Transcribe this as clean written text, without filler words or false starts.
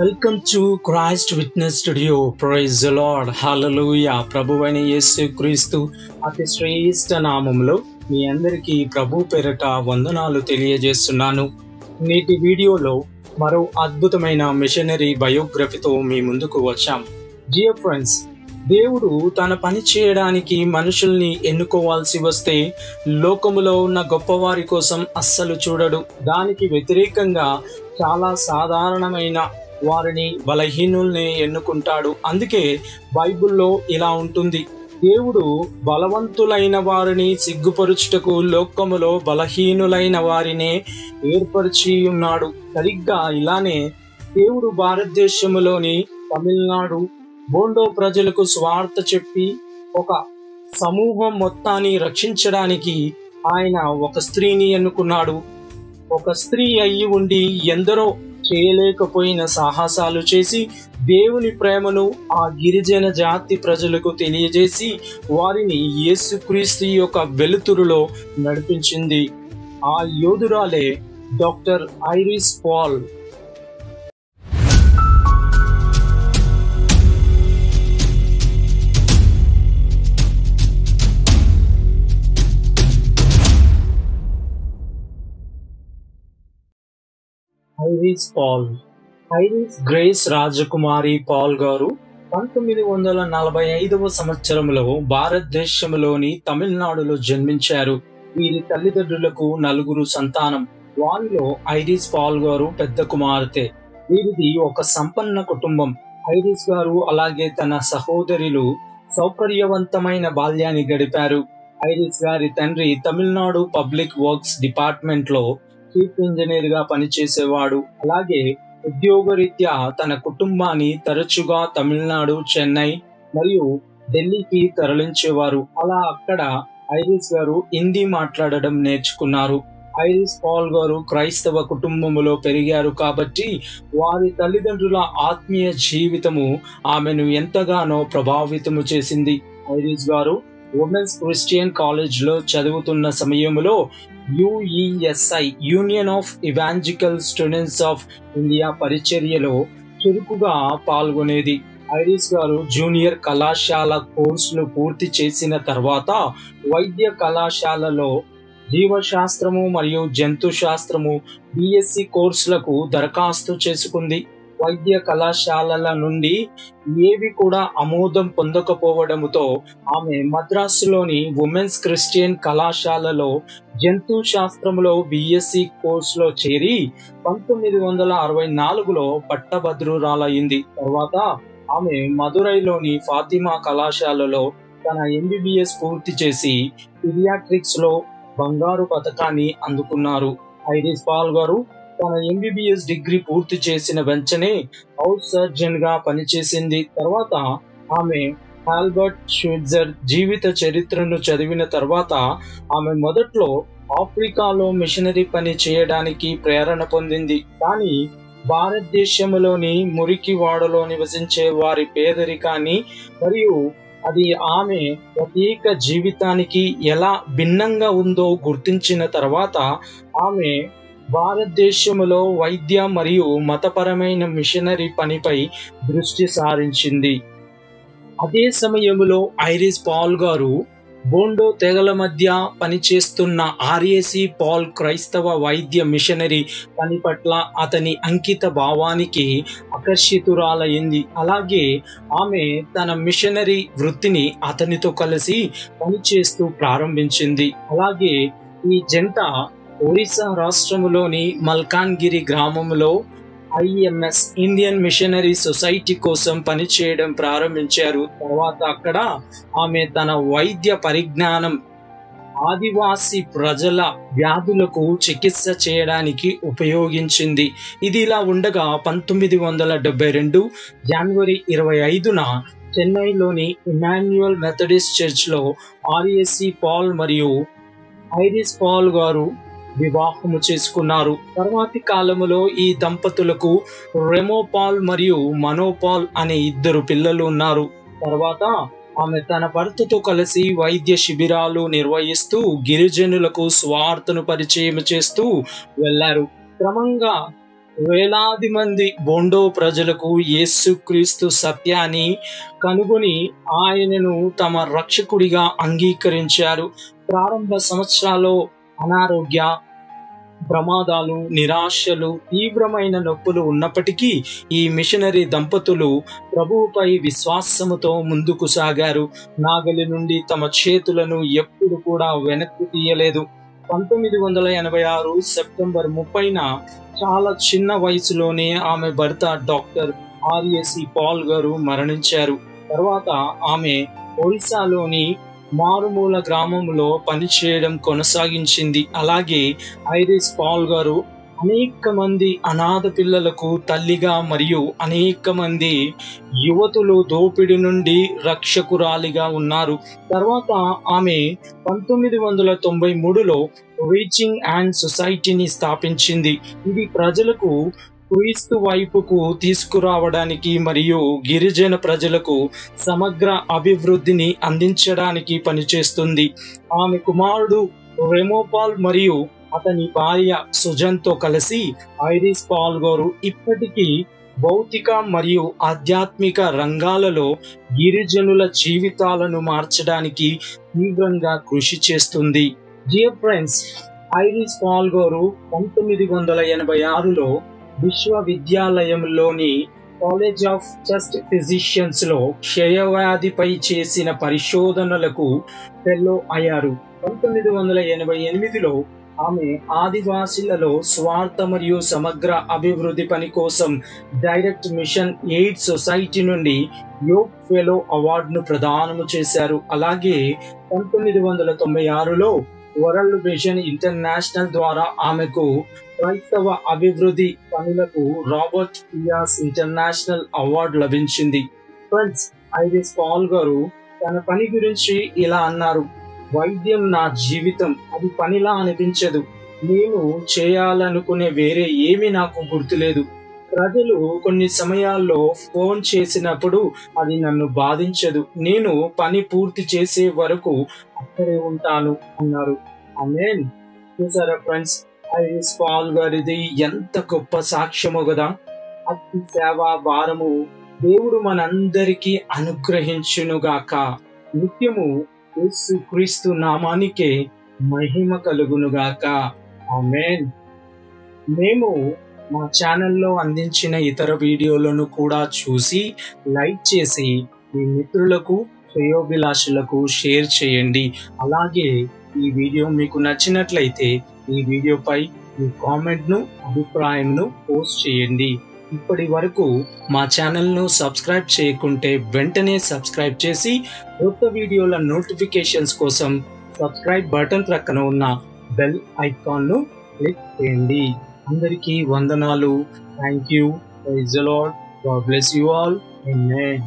Welcome to Christ Witness studio. Praise the Lord, hallelujah. ప్రభువైన యేసు క్రీస్తు అతి శ్రేష్ఠ నామములో మీ అందరికీ ప్రభు పేరట వందనాలు తెలియజేస్తున్నాను. నేటి వీడియోలో మరో అద్భుతమైన మిషనరీ బయోగ్రఫీతో మీ ముందుకు వచ్చాం. డియర్ ఫ్రెండ్స్, దేవుడు తన పని చేయడానికి మనుషుల్ని ఎన్నుకోవాల్సి వస్తే లోకములో ఉన్న గొప్పవారి కోసం అస్సలు చూడడు. దానికి వ్యతిరేకంగా చాలా సాధారణమైన వారిని, బలహీనుల్ని ఎన్నుకుంటాడు. అందుకే బైబిల్లో ఇలా ఉంటుంది: దేవుడు బలవంతులైన వారిని సిగ్గుపరుచుటకు లోకములో బలహీనులైన వారినే ఏర్పరిచి ఉన్నాడు. సరిగ్గా ఇలానే దేవుడు భారతదేశంలోని తమిళనాడు బోండో ప్రజలకు స్వార్థ చెప్పి ఒక సమూహం మొత్తాన్ని రక్షించడానికి ఆయన ఒక స్త్రీని ఎన్నుకున్నాడు. ఒక స్త్రీ అయి ఉండి ఎందరో చేయలేకపోయిన సాహసాలు చేసి దేవుని ప్రేమను ఆ గిరిజన జాతి ప్రజలకు తెలియజేసి వారిని యేసుక్రీస్తు యొక్క వెలుతురులో నడిపించింది. ఆ యోధురాలే doctor Iris Paul. Iris Grace Rajakumari Paul garu 1945వ సంవత్సరంలో భారతదేశంలోని తమిళనాడులో జన్మించారు. వీరి తల్లిదండ్రులకు 4 సంతానం. వారిలో ఐరిస్ పాల్ గారు పెద్ద కుమార్తె. వీరిది ఒక సంపన్న కుటుంబం. ఐరిస్ గారు అలాగే తన సహోదరులు సౌకర్యవంతమైన బాల్యాన్ని గడిపారు. ఐరిస్ గారి తండ్రి తమిళనాడు పబ్లిక్ వర్క్స్ డిపార్ట్మెంట్ లో చీఫ్ ఇంజనీర్ గా పనిచేసేవాడు. అలాగే ఉద్యోగరీత్యా తన కుటుంబాన్ని తరచుగా తమిళనాడు, చెన్నై మరియు ఢిల్లీకి తరలించేవారు. అలా అక్కడ ఐరిస్ గారు హిందీ మాట్లాడడం నేర్చుకున్నారు. ఐరిస్ పాల్ గారు క్రైస్తవ కుటుంబములో పెరిగారు కాబట్టి వారి తల్లిదండ్రుల ఆత్మీయ జీవితము ఆమెను ఎంతగానో ప్రభావితము చేసింది. ఐరిస్ గారు ఉమెన్స్ క్రిస్టియన్ కాలేజ్ లో చదువుతున్న సమయంలో UESI union of evangelical students of India పరిచర్యలో చురుకుగా పాల్గొనేది. ఐరిస్ గారు జూనియర్ కళాశాల కోర్సును పూర్తి చేసిన తర్వాత వైద్య కళాశాలలో జీవశాస్త్రము మరియు జంతు శాస్త్రము BSc కోర్సులకు దరఖాస్తు చేసుకుంది. వైద్య కళాశాలల నుండి ఏవి కూడా ఆమోదం పొందకపోవడంతో ఆమె మద్రాసులోని ఉమెన్స్ క్రిస్టియన్ కళాశాలలో జంతు శాస్త్రంలో BSc కోర్సులో చేరి 1964లో పట్టభద్రురాలయ్యింది. తర్వాత ఆమె మదురైలోని ఫాతిమా కళాశాలలో తన MBBS పూర్తి చేసి పీడియాట్రిక్స్ లో బంగారు పతకాన్ని అందుకున్నారు. ఐరిస్ పాల్ గారు తన MBBS డిగ్రీ పూర్తి చేసిన వెంటనే హౌస్ సర్జన్ గా పనిచేసింది. తర్వాత ఆమె ఆల్బర్ట్ షవైట్జర్ జీవిత చరిత్రను చదివిన తర్వాత ఆమె మొదట్లో ఆఫ్రికాలో మిషనరీ పని చేయడానికి ప్రేరణ పొందింది. కానీ భారతదేశంలోని మురికి వాడలో నివసించే వారి పేదరికాన్ని మరియు అది ఆమె ప్రత్యేక జీవితానికి ఎలా భిన్నంగా ఉందో గుర్తించిన తర్వాత ఆమె భారతదేశంలో వైద్య మరియు మతపరమైన మిషనరీ పనిపై దృష్టి సారించింది. అదే సమయంలో ఐరిస్ పాల్ గారు బోండో తెగల మధ్య పనిచేస్తున్న RAC పాల్ క్రైస్తవ వైద్య మిషనరీ పని పట్ల అతని అంకిత భావానికి ఆకర్షితురాలైంది. అలాగే ఆమె తన మిషనరీ వృత్తిని అతనితో కలిసి పనిచేస్తూ ప్రారంభించింది. అలాగే ఈ జంట ఒరిస్సా రాష్ట్రంలోని మల్కాన్గిరి గ్రామంలో IMS ఇండియన్ మిషనరీ సొసైటీ కోసం పనిచేయడం ప్రారంభించారు. తర్వాత అక్కడ ఆమె తన వైద్య పరిజ్ఞానం ఆదివాసీ ప్రజల వ్యాధులకు చికిత్స చేయడానికి ఉపయోగించింది. ఇది ఇలా ఉండగా 1972 జనవరి 25న చెన్నైలోని ఇమాన్యుయల్ మెథడిస్ట్ చర్చ్ లో RAC పాల్ మరియు ఐరిస్ పాల్ గారు వివాహము చేసుకున్నారు. తర్వాతి కాలంలో ఈ దంపతులకు రెమో పాల్ మరియు మనోపాల్ అనే 2 పిల్లలు ఉన్నారు. తర్వాత ఆమె తన భర్తతో కలిసి వైద్య శిబిరాలు నిర్వహిస్తూ గిరిజనులకు స్వార్థను పరిచయం చేస్తూ వెళ్లారు. క్రమంగా వేలాది మంది బోండో ప్రజలకు యేసుక్రీస్తు సత్యాన్ని కనుగొని ఆయనను తమ రక్షకుడిగా అంగీకరించారు. ప్రారంభ సంవత్సరాల్లో అనారోగ్య, ప్రమాదాలు, నిరాశలు, తీవ్రమైన నొప్పులు ఉన్నప్పటికీ ఈ మిషనరీ దంపతులు ప్రభువుపై విశ్వాసముతో ముందుకు సాగారు. నాగలి నుండి తమ చేతులను ఎప్పుడు కూడా వెనక్కి తీయలేదు. 1986 సెప్టెంబర్ 30న చాలా చిన్న వయసులోనే ఆమె భర్త డాక్టర్ ఆర్ఎసి పాల్ గారు మరణించారు. తర్వాత ఆమె ఒరిస్సాలోని మారుమూల గ్రామంలో పనిచేయడం కొనసాగించింది. అలాగే ఐరిస్ పాల్ గారు అనేక మంది అనాథ పిల్లలకు తల్లిగా మరియు అనేక మంది యువతులు దోపిడి నుండి రక్షకురాలిగా ఉన్నారు. తర్వాత ఆమె 1993లో రీచింగ్ అండ్ సొసైటీని స్థాపించింది. ఇది ప్రజలకు క్రీస్తు వైపుకు తీసుకురావడానికి మరియు గిరిజన ప్రజలకు సమగ్ర అభివృద్ధిని అందించడానికి పనిచేస్తుంది. ఆమె కుమారుడు రెమోపాల్ మరియు అతని భార్య సుజన్తో కలిసి ఐరిస్ పాల్ గారు ఇప్పటికీ భౌతిక మరియు ఆధ్యాత్మిక రంగాలలో గిరిజనుల జీవితాలను మార్చడానికి తీవ్రంగా కృషి చేస్తుంది. డియర్ ఫ్రెండ్స్, ఐరిస్ పాల్ గారు 1986లో విశ్వవిద్యాలయంలోని కాలేజ్ ఆఫ్ చెస్ట్ ఫిజిషియన్స్ లో క్షయవ్యాధిపై చేసిన పరిశోధనలకు ఫెలో అయ్యారు. 1988లో ఆమె ఆదివాసీలలో స్వార్థ మరియు సమగ్ర అభివృద్ధి పని కోసం డైరెక్ట్ మిషన్ ఎయిడ్ సొసైటీ నుండి యోగ్ ఫెలో అవార్డును ప్రదానం చేశారు. అలాగే 1996లో వరల్డ్ విజన్ ఇంటర్నేషనల్ ద్వారా ఆమెకు క్రైస్తవ అభివృద్ధి పనులకు రాబర్ట్ పియాస్ ఇంటర్నేషనల్ అవార్డు లభించింది. ఫ్రెండ్స్, ఐరిస్ పాల్ గారు తన పని గురించి ఇలా అన్నారు: వైద్యం నా జీవితం, అది పనిలా అనిపించదు. నేను చేయాలనుకునే వేరే ఏమీ నాకు గుర్తులేదు. ప్రజలు కొన్ని సమయాల్లో ఫోన్ చేసినప్పుడు అది నన్ను బాధించదు. నేను పని పూర్తి చేసే వరకు అక్కడే ఉంటాను అన్నారు. ఆమేన్. చూసారా ఫ్రెండ్స్, ఐరిస్ పాల్ గారిది ఎంత గొప్ప సాక్ష్యమో కదా. అతి సేవా భారము దేవుడు మనందరికీ అనుగ్రహించునుగాక. నిత్యము యేసుక్రీస్తు నామానికే మహిమ కలుగునుగాక. ఆమేన్. మేము మా ఛానల్లో అందించిన ఇతర వీడియోలను కూడా చూసి లైక్ చేసి మీ మిత్రులకు, శ్రేయోభిలాషులకు షేర్ చేయండి. అలాగే ఈ వీడియో మీకు నచ్చినట్లయితే ఈ వీడియోపై మీ కామెంట్ను, అభిప్రాయంను పోస్ట్ చేయండి. ఇప్పటి వరకు మా ఛానల్ను సబ్స్క్రైబ్ చేయకుంటే వెంటనే సబ్స్క్రైబ్ చేసి కొత్త వీడియోల నోటిఫికేషన్స్ కోసం సబ్స్క్రైబ్ బటన్ ప్రక్కన ఉన్న బెల్ ఐకాన్ను క్లిక్ చేయండి. అందరికీ వందనాలు. Thank you. Praise the lord. God bless you all. Amen.